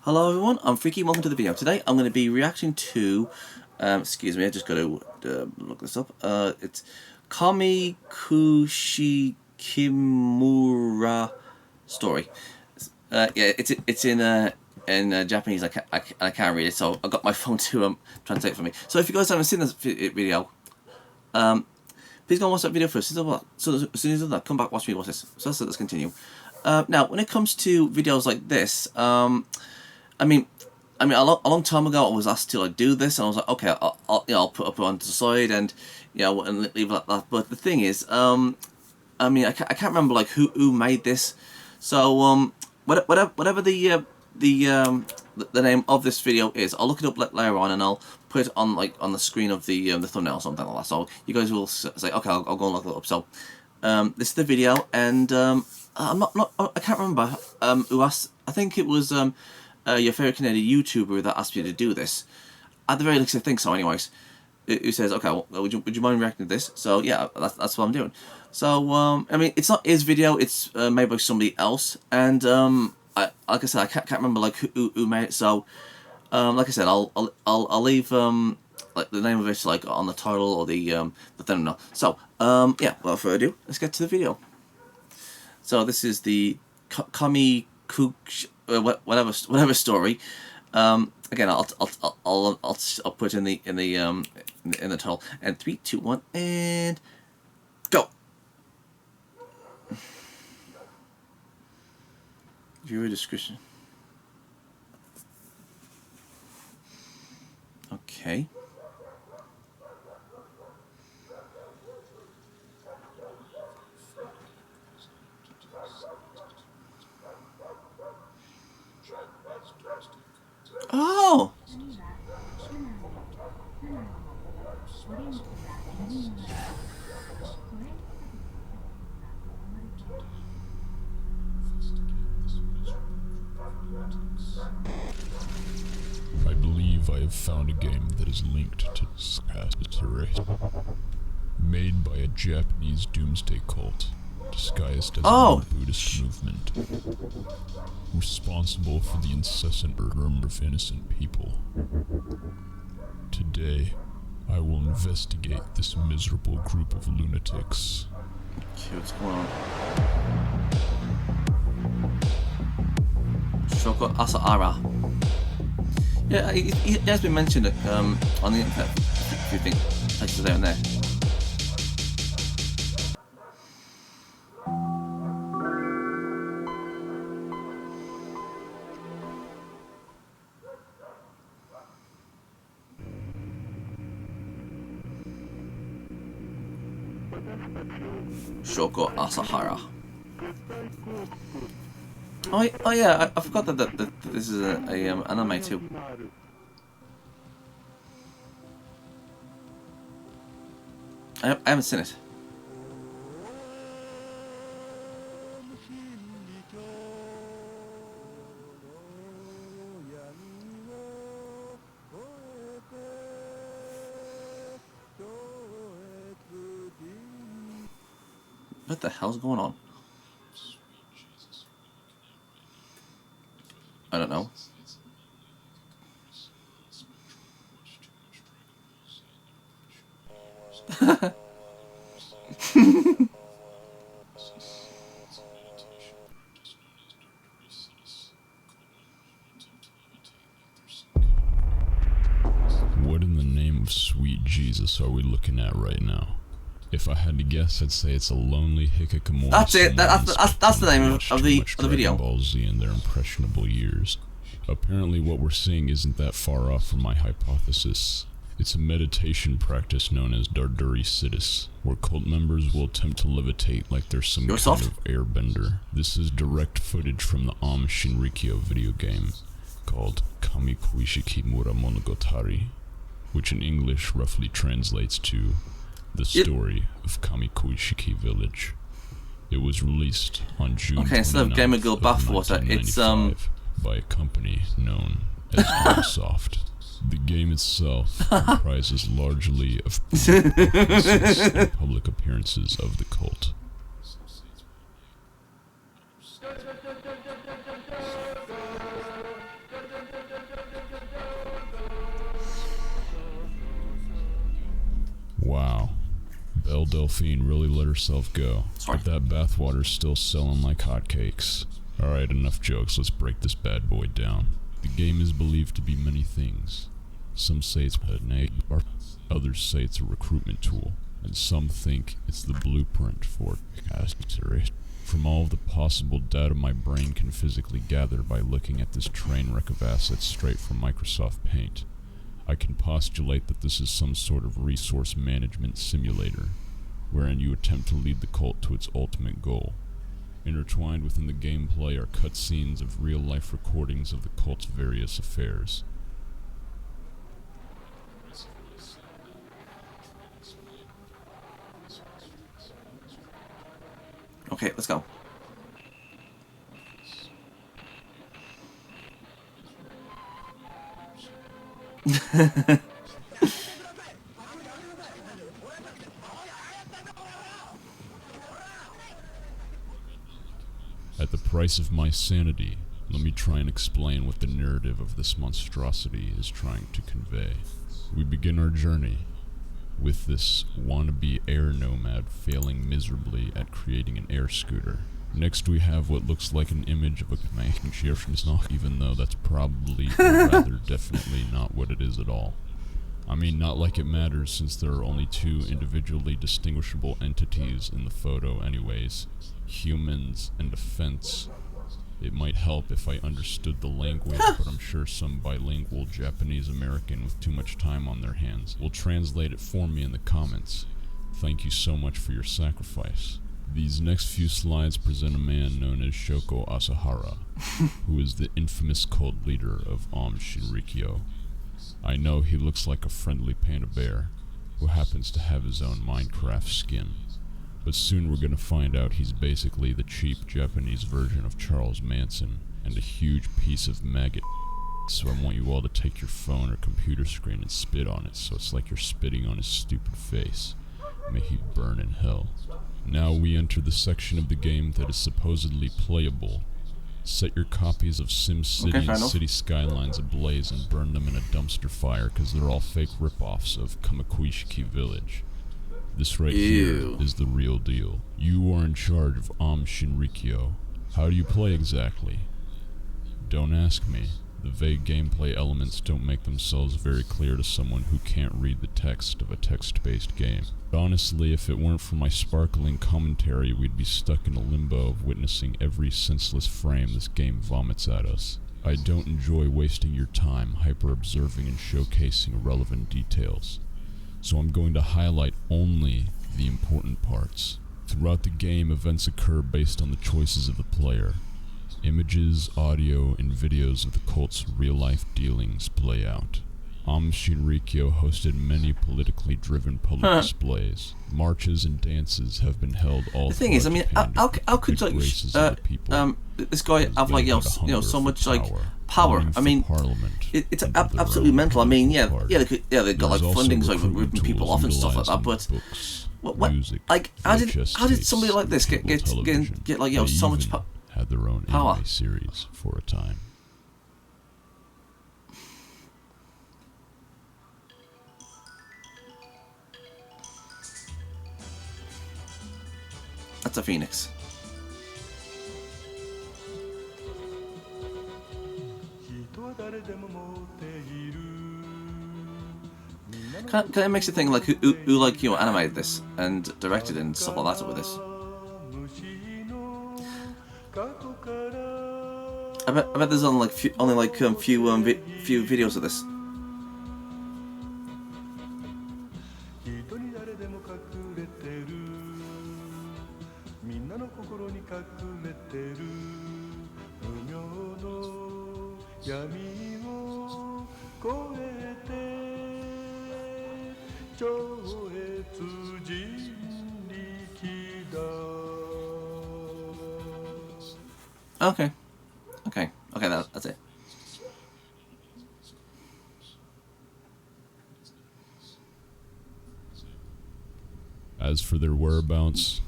Hello everyone, I'm Freaky, welcome to the video. Today I'm going to be reacting to, excuse me, I just got to look this up. It's Kami Kushikimura story. Yeah, it's in Japanese. I can't read it, so I got my phone to translate it for me. So if you guys haven't seen this video, please go and watch that video first. So as soon as that, come back, watch this. So let's continue. Now, when it comes to videos like this, I mean, a long time ago, I was asked to do this, and I was like, okay, I'll put it on to the side, and and leave it like that. But the thing is, I can't remember who made this. So whatever the name of this video is, I'll look it up later on, and I'll put it on on the screen of the thumbnail or something like that. So you guys will say, okay, I'll go and look it up. So this is the video, and I can't remember who asked. I think it was your favourite Canadian YouTuber that asked you to do this. At the very least, I think so. Anyways, who says, okay, well, would you mind reacting to this? So yeah, that's what I'm doing. So it's not his video. It's made by somebody else, and like I said, I can't remember who made it. So like I said, I'll leave the name of it on the title or the thumbnail. So yeah, without further ado, let's get to the video. So this is the Kami whatever story. Again, I'll put it in the title. And 3, 2, 1, and go. Viewer description. Okay. Oh! I believe I have found a game that is linked to this race, made by a Japanese doomsday cult disguised as a Buddhist movement, responsible for the incessant murder of innocent people. Today, I will investigate this miserable group of lunatics. Okay, what's going on? Shoko Asahara. Yeah, it has been mentioned on the internet. If you think places there and there. Shoko Asahara. Oh yeah, I forgot that this is an anime too. I haven't seen it. What the hell's going on? I don't know. What in the name of sweet Jesus are we looking at right now? If I had to guess, I'd say it's a lonely hikikomori. That's it. That's the name of the video. Dragon Ball Z in their impressionable years. Apparently, what we're seeing isn't that far off from my hypothesis. It's a meditation practice known as Darduri Siddhis, where cult members will attempt to levitate like they're some kind of airbender. This is direct footage from the Shinrikyo video game called Kami Kuishikimura Monogatari, which in English roughly translates to The Story of Kami Kuishiki Village. It was released on June 29th, instead of Gamer Girl bathwater, it's by a company known as Ubisoft. The game itself comprises largely of public appearances of the cult. Wow. Belle Delphine really let herself go. Sorry. But that bathwater's still selling like hotcakes. Alright, enough jokes, let's break this bad boy down. The game is believed to be many things. Some say it's a name, others say it's a recruitment tool, and some think it's the blueprint for casting. From all of the possible data my brain can physically gather by looking at this train wreck of assets straight from Microsoft Paint, I can postulate that this is some sort of resource management simulator, wherein you attempt to lead the cult to its ultimate goal. Intertwined within the gameplay are cutscenes of real-life recordings of the cult's various affairs. Okay, let's go. At the price of my sanity, let me try and explain what the narrative of this monstrosity is trying to convey. We begin our journey with this wannabe air nomad failing miserably at creating an air scooter. Next we have what looks like an image of a Canadian sheriff, even though that's probably or rather definitely not what it is at all. I mean, not like it matters since there are only two individually distinguishable entities in the photo anyways. Humans and a fence. It might help if I understood the language, but I'm sure some bilingual Japanese American with too much time on their hands will translate it for me in the comments. Thank you so much for your sacrifice. These next few slides present a man known as Shoko Asahara, who is the infamous cult leader of Shinrikyo. I know he looks like a friendly panda bear, who happens to have his own Minecraft skin. But soon we're gonna find out he's basically the cheap Japanese version of Charles Manson, and a huge piece of maggot. So I want you all to take your phone or computer screen and spit on it so it's like you're spitting on his stupid face. May he burn in hell. Now we enter the section of the game that is supposedly playable. Set your copies of SimCity and City Skylines ablaze and burn them in a dumpster fire because they're all fake rip-offs of Kamakuishiki Village. This right here is the real deal. You are in charge of Shinrikyo. How do you play exactly? Don't ask me. The vague gameplay elements don't make themselves very clear to someone who can't read the text of a text-based game. But honestly, if it weren't for my sparkling commentary, we'd be stuck in a limbo of witnessing every senseless frame this game vomits at us. I don't enjoy wasting your time hyper-observing and showcasing relevant details, so I'm going to highlight only the important parts. Throughout the game, events occur based on the choices of the player. Images, audio, and videos of the cult's real-life dealings play out. Shinrikyo hosted many politically driven public displays. Marches and dances have been held all the thing is, I mean, how could like this guy have like so much like power? I mean, it's absolutely mental. I mean, they got like funding, like ripping people off and stuff like that. But what like how did somebody like this get like so much power? Had their own anime series for a time. That's a phoenix. Can I make you think like who like animated this and directed and stuff like that with this? I bet there's only few videos of this. Okay, that's it. As for their whereabouts,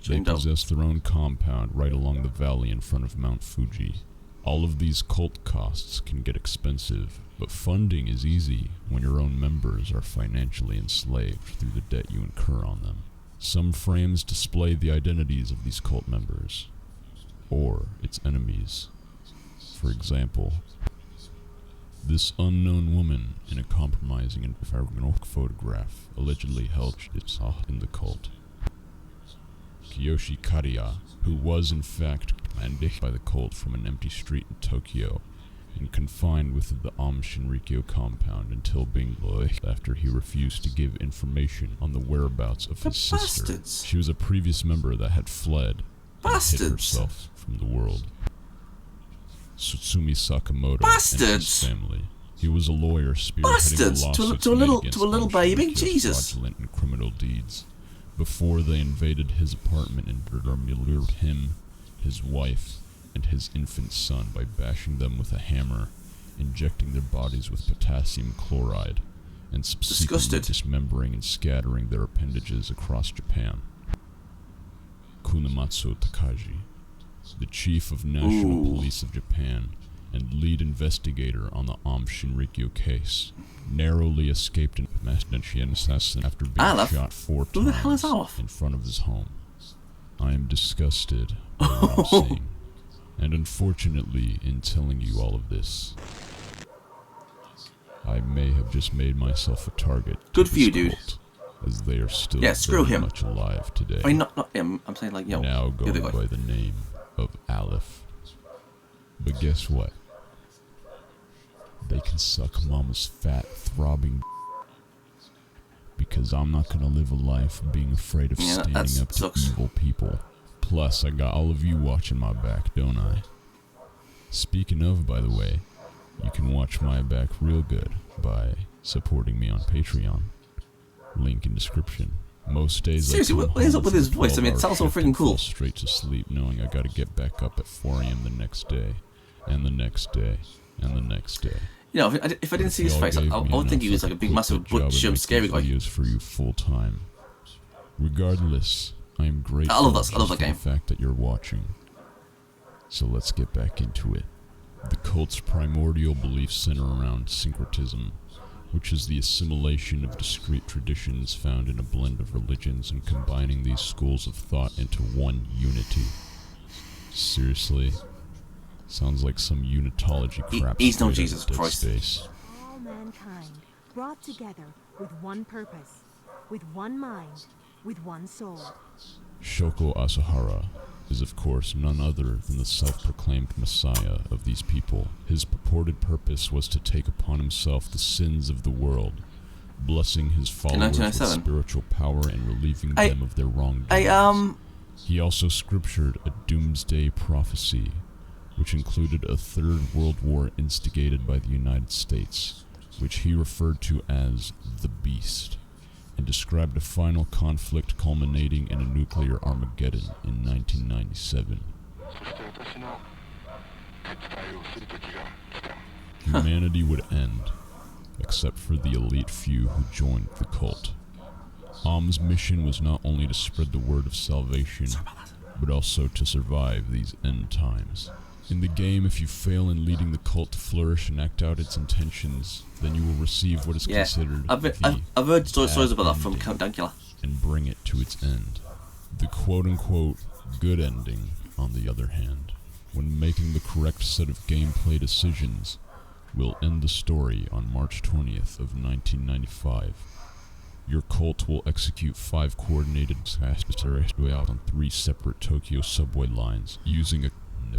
they possess their own compound right along the valley in front of Mount Fuji. All of these cult costs can get expensive, but funding is easy when your own members are financially enslaved through the debt you incur on them. Some frames display the identities of these cult members, or its enemies. For example, this unknown woman in a compromising and photograph allegedly held its in the cult. Kiyoshi Kariya, who was in fact commanded by the cult from an empty street in Tokyo and confined within the Shinrikyo compound until being released after he refused to give information on the whereabouts of his sister. She was a previous member that had fled and hid herself from the world. Tsutsumi Sakamoto and his family. He was a lawyer spearheading the lawsuits to a little baby, Jesus. Fraudulent and criminal deeds. Before they invaded his apartment and murdered him, his wife, and his infant son by bashing them with a hammer, injecting their bodies with potassium chloride, and subsequently dismembering and scattering their appendages across Japan. Kunamatsu Takaji, the chief of National Police of Japan and lead investigator on the Shinrikyo case, narrowly escaped an assassin after being shot 4 times in front of his home. I am disgusted by what I'm seeing, and unfortunately, in telling you all of this, I may have just made myself a target. Good for you, dude. As they are still very much alive today. I mean, not him. I'm saying, like, yo. Now going by the name of Aleph. But guess what? They can suck mama's fat, throbbing because I'm not gonna live a life being afraid of standing up to evil people. Plus, I got all of you watching my back, don't I? Speaking of, by the way, you can watch my back real good by supporting me on Patreon. Link in description. Most days seriously, what is up with his voice? I mean, it sounds so freaking cool. Straight to sleep knowing I gotta get back up at 4 a.m. the next day, and the next day, and the next day. You know, if I didn't see his face, I would think he was like a big, massive, butch, scary guy. Videos for you full time. Regardless, I am grateful I love that game. For the fact that you're watching. So let's get back into it. The cult's primordial beliefs center around syncretism, which is the assimilation of discrete traditions found in a blend of religions and combining these schools of thought into one unity. Seriously? Sounds like some unitology crap. He's no Jesus Christ. All mankind brought together with one purpose, with one mind, with one soul. Shoko Asahara is of course none other than the self-proclaimed messiah of these people. His purported purpose was to take upon himself the sins of the world, blessing his followers with spiritual power and relieving them of their wrongdoings. He also scriptured a doomsday prophecy, which included a third world war instigated by the United States, which he referred to as the Beast, and described a final conflict culminating in a nuclear Armageddon in 1997. Humanity would end, except for the elite few who joined the cult. Am's mission was not only to spread the word of salvation, but also to survive these end times. In the game, if you fail in leading the cult to flourish and act out its intentions, then you will receive what is considered I've heard stories about that from Count Dankula. And bring it to its end. The quote-unquote good ending, on the other hand, when making the correct set of gameplay decisions, will end the story on March 20th of 1995. Your cult will execute 5 coordinated attacks on 3 separate Tokyo subway lines using a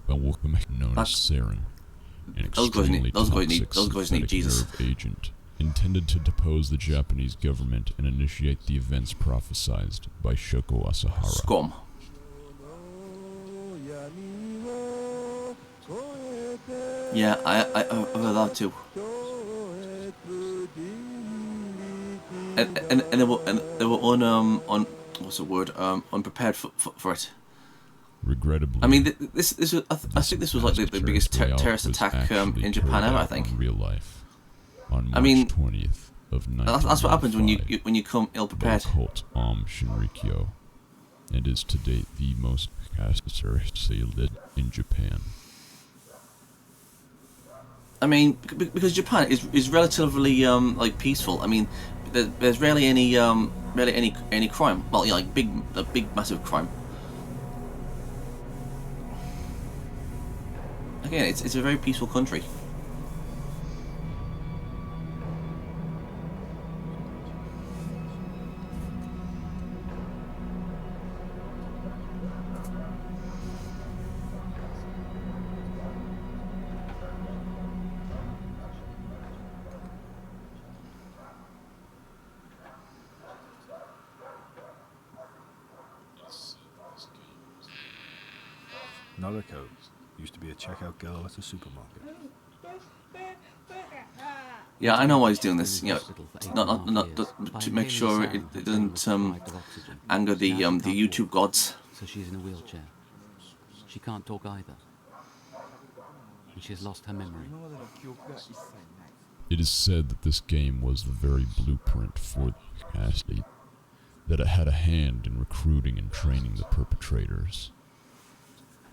known as Sarin, an extremely toxic synthetic nerve agent, intended to depose the Japanese government and initiate the events prophesized by Shoko Asahara. Scum. Yeah, I heard that too. And they were on what's the word? Unprepared for it. Regrettably, I mean, this was, I think this was like the biggest terrorist attack in Japan ever. I think. Real life. On March 20th of 1995, that's what happens when you come ill prepared. Cult Shinrikyo, and is to date the most terrorist sailed in Japan. I mean, because Japan is relatively like peaceful. I mean, there's rarely any any crime. Well, like a big massive crime. Again, it's a very peaceful country. Noriko used to be a checkout girl at a supermarket. Yeah, I know why he's doing this. You know, not to make sure it doesn't anger the YouTube gods. So she's in a wheelchair. She can't talk either. And she's lost her memory. It is said that this game was the very blueprint for Ashley, that it had a hand in recruiting and training the perpetrators.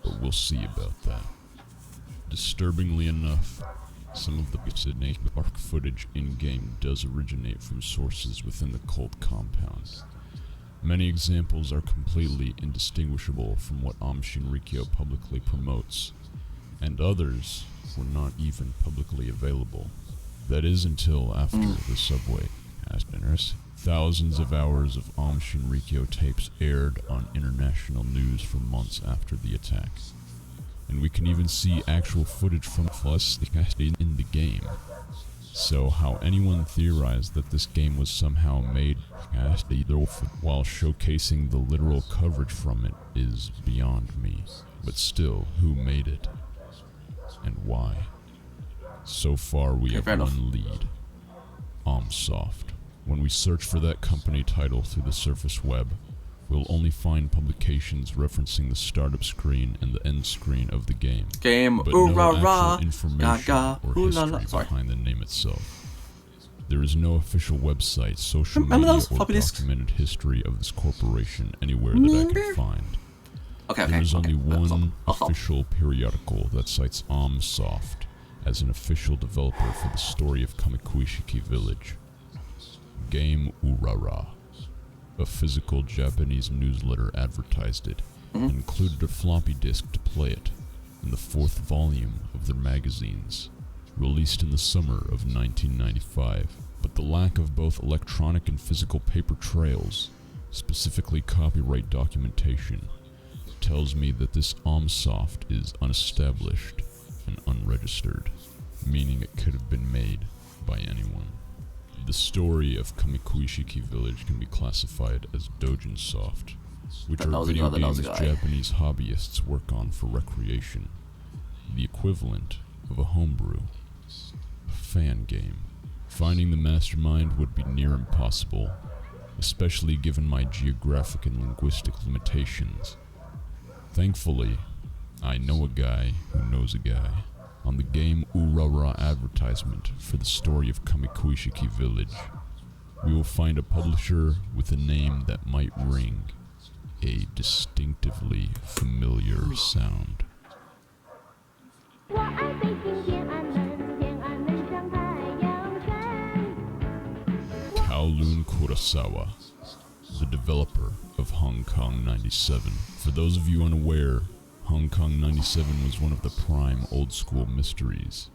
But we'll see about that. Disturbingly enough, some of the arc footage in-game does originate from sources within the cult compound. Many examples are completely indistinguishable from what Shinrikyo publicly promotes, and others were not even publicly available. That is until after the subway dinners. Thousands of hours of Shinrikyo tapes aired on international news for months after the attack. And we can even see actual footage from us in the game. So how anyone theorized that this game was somehow made while showcasing the literal coverage from it is beyond me. But still, who made it? And why? So far we have one lead. Soft. When we search for that company title through the surface web, we'll only find publications referencing the startup screen and the end screen of the game, but no actual information or history behind the name itself. There is no official website, social media, or documented history of this corporation anywhere that I can find. There is only one official periodical that cites Soft as an official developer for the story of Kamikuishiki Village. Game Urara, a physical Japanese newsletter, advertised it and included a floppy disk to play it in the 4th volume of their magazines, released in the summer of 1995. But the lack of both electronic and physical paper trails, specifically copyright documentation, tells me that this Soft is unestablished and unregistered, meaning it could have been made by anyone. The story of Kamikuishiki Village can be classified as Dojin Soft, which are video games Japanese hobbyists work on for recreation, the equivalent of a homebrew, a fan game. Finding the mastermind would be near impossible, especially given my geographic and linguistic limitations. Thankfully, I know a guy who knows a guy. On the Game Urara advertisement for the story of Kamikuishiki Village, we will find a publisher with a name that might ring a distinctively familiar sound. Kowloon Kurosawa, the developer of Hong Kong 97. For those of you unaware, Hong Kong 97 was one of the prime old-school mysteries,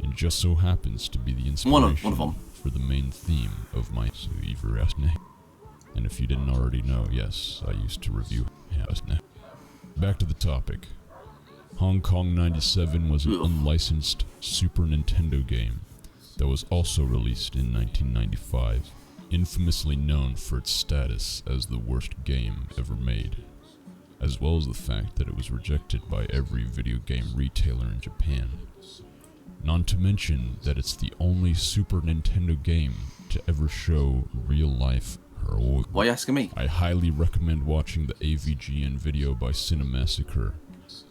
and just so happens to be the inspiration for the main theme of my Suiverasne. And if you didn't already know, yes, I used to review Hasne. Back to the topic. Hong Kong 97 was an unlicensed Super Nintendo game that was also released in 1995, infamously known for its status as the worst game ever made, as well as the fact that it was rejected by every video game retailer in Japan. Not to mention that it's the only Super Nintendo game to ever show real-life heroic. Why are you asking me? I highly recommend watching the AVGN video by Cinemassacre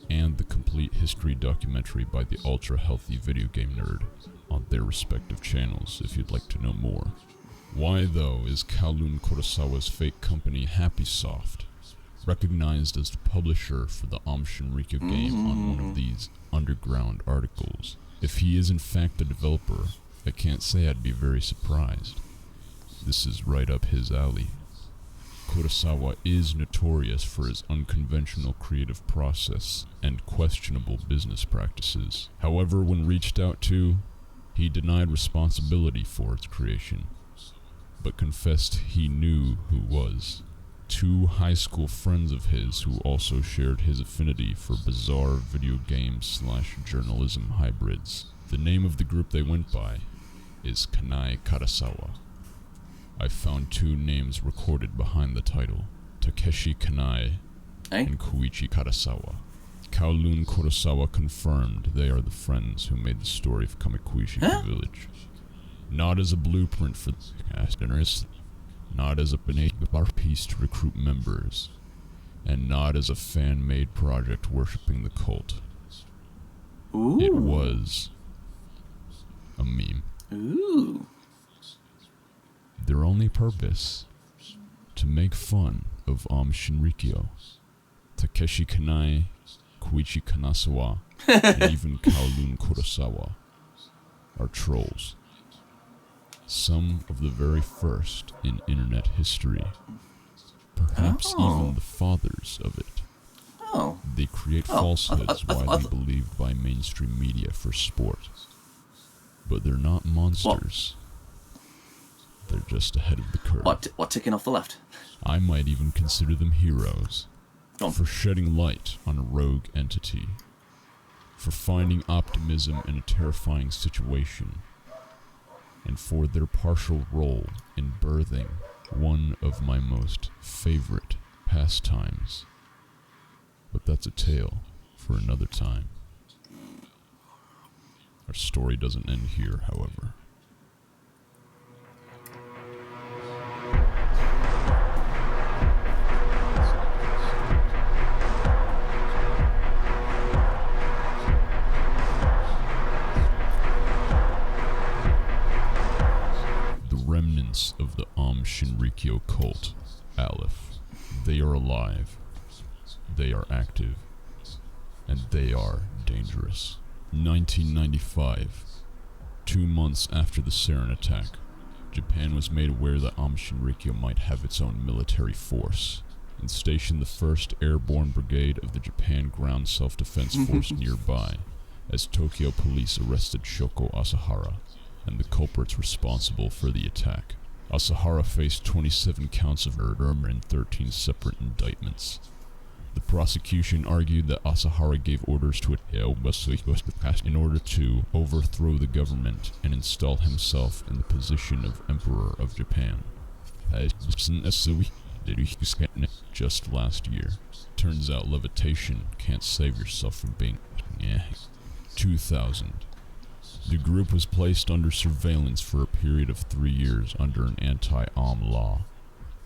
and the complete history documentary by the Ultra Healthy Video Game Nerd on their respective channels if you'd like to know more. Why, though, is Kowloon Kurosawa's fake company Happysoft recognized as the publisher for the Shinrikyo game on one of these underground articles? If he is in fact the developer, I can't say I'd be very surprised. This is right up his alley. Kurosawa is notorious for his unconventional creative process and questionable business practices. However, when reached out to, he denied responsibility for its creation, but confessed he knew who was. Two high school friends of his who also shared his affinity for bizarre video games / journalism hybrids. The name of the group they went by is Kanai Karasawa. I found two names recorded behind the title, Takeshi Kanai and Koichi Karasawa. Kowloon Kurosawa confirmed they are the friends who made the story of Kamikuishi Village. Not as a blueprint for the casters, not as a bar piece to recruit members, and not as a fan-made project worshipping the cult. Ooh. It was a meme. Ooh. Their only purpose, to make fun of Shinrikyo, Takeshi Kanai, Koichi Kanasawa, and even Kowloon Kurosawa are trolls. Some of the very first in internet history. Perhaps even the fathers of it. Oh. They create falsehoods widely believed by mainstream media for sport. But they're not monsters. They're just ahead of the curve. What ticking off the left? I might even consider them heroes. Go on. For shedding light on a rogue entity. For finding optimism in a terrifying situation. And for their partial role in birthing one of my most favorite pastimes. But that's a tale for another time. Our story doesn't end here, however. Remnants of the Shinrikyo cult, Aleph. They are alive, they are active, and they are dangerous. 1995, 2 months after the sarin attack, Japan was made aware that Shinrikyo might have its own military force, and stationed the 1st Airborne Brigade of the Japan Ground Self-Defense Force nearby, as Tokyo police arrested Shoko Asahara and the culprits responsible for the attack. Asahara faced 27 counts of murder and 13 separate indictments. The prosecution argued that Asahara gave orders to in order to overthrow the government and install himself in the position of Emperor of Japan. Just last year. Turns out levitation can't save yourself from being 2000. The group was placed under surveillance for a period of 3 years under an anti-Am law,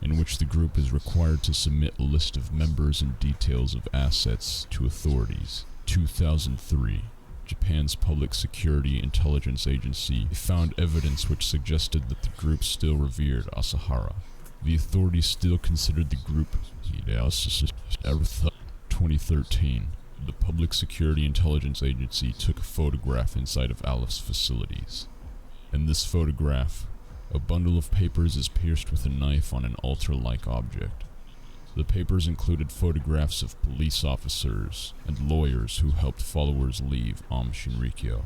in which the group is required to submit a list of members and details of assets to authorities. 2003, Japan's Public Security Intelligence Agency found evidence which suggested that the group still revered Asahara. The authorities still considered the group 2013. The Public Security Intelligence Agency took a photograph inside of Aleph's facilities. In this photograph, a bundle of papers is pierced with a knife on an altar-like object. The papers included photographs of police officers and lawyers who helped followers leave Shinrikyo.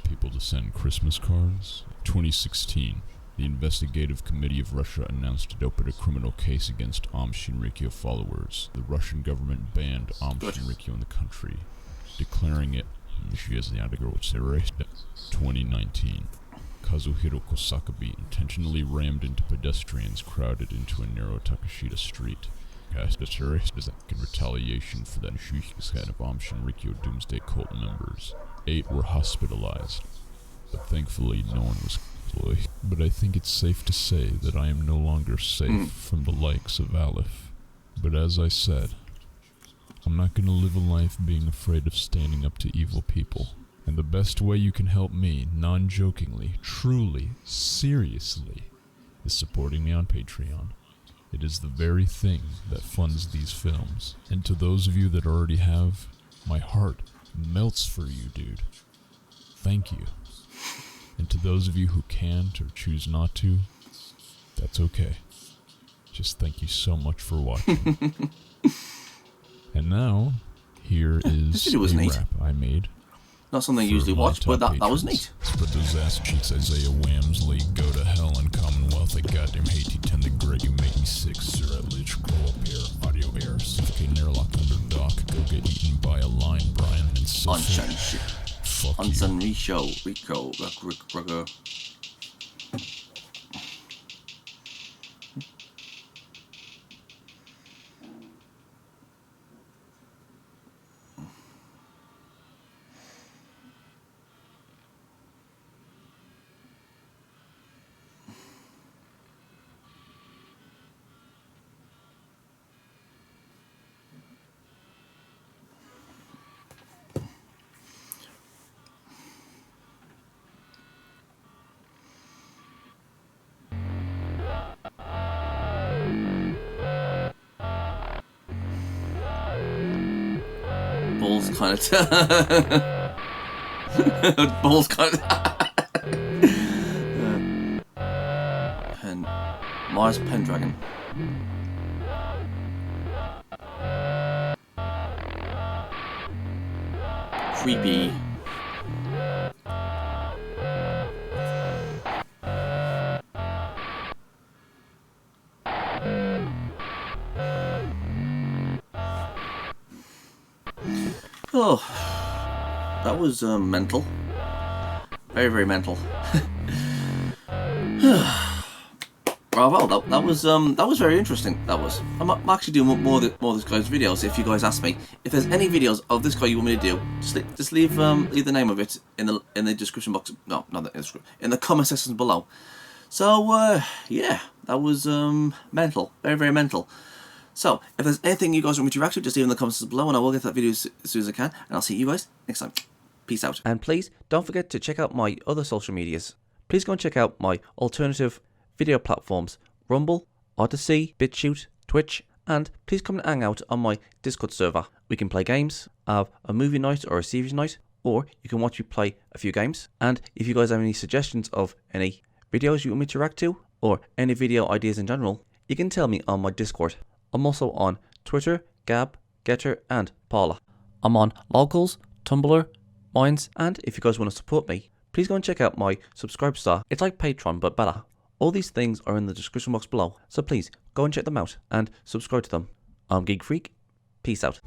People to send Christmas cards. 2016, the Investigative Committee of Russia announced it opened a criminal case against Shinrikyo followers. The Russian government banned Shinrikyo in the country, declaring it 2019. Kazuhiro Kosakabe intentionally rammed into pedestrians crowded into a narrow Takashita street. In retaliation for that of Shinrikyo Doomsday Cult members. 8 were hospitalized, but thankfully no one was killed. But I think it's safe to say that I am no longer safe from the likes of Aleph. But as I said, I'm not going to live a life being afraid of standing up to evil people. And the best way you can help me, non-jokingly, truly, seriously, is supporting me on Patreon. It is the very thing that funds these films. And to those of you that already have, my heart melts for you, dude. thank you. And to those of you who can't or choose not to, that's okay. Just thank you so much for watching. And now, here is a rap I made. Not something I usually watch, but that was neat. Spread those ass cheeks, Isaiah Wamsley. Go to hell and Commonwealth. I goddamn hate you, tend to grit. You make me sick, sir. I lich, grow up here. Audio air, suffocating airlock under dock. Go get eaten by a lion, Brian, and so Sunshine shit. fuck you. Unsun Rico, Rico. Balls kind of balls kind of Pen Mars Pendragon. Creepy. Oh, that was mental. Very, very mental. Bravo, that was very interesting. That was. I'm actually doing more of this guy's videos. If you guys ask me, if there's any videos of this guy you want me to do, just leave the name of it in the description box. No, not in the description. In the comment sections below. So yeah, that was mental. Very, very mental. So, if there's anything you guys want me to react to, just leave in the comments below and I will get that video as soon as I can. And I'll see you guys next time. Peace out. And please, don't forget to check out my other social medias. Please go and check out my alternative video platforms, Rumble, Odyssey, BitChute, Twitch, and please come and hang out on my Discord server. We can play games, have a movie night or a series night, or you can watch me play a few games. And if you guys have any suggestions of any videos you want me to react to, or any video ideas in general, you can tell me on my Discord. I'm also on Twitter, Gab, Getter, and Paula. I'm on Locals, Tumblr, Minds, and if you guys want to support me, please go and check out my Subscribestar. It's like Patreon, but better. All these things are in the description box below, so please go and check them out and subscribe to them. I'm Geek Freak. Peace out.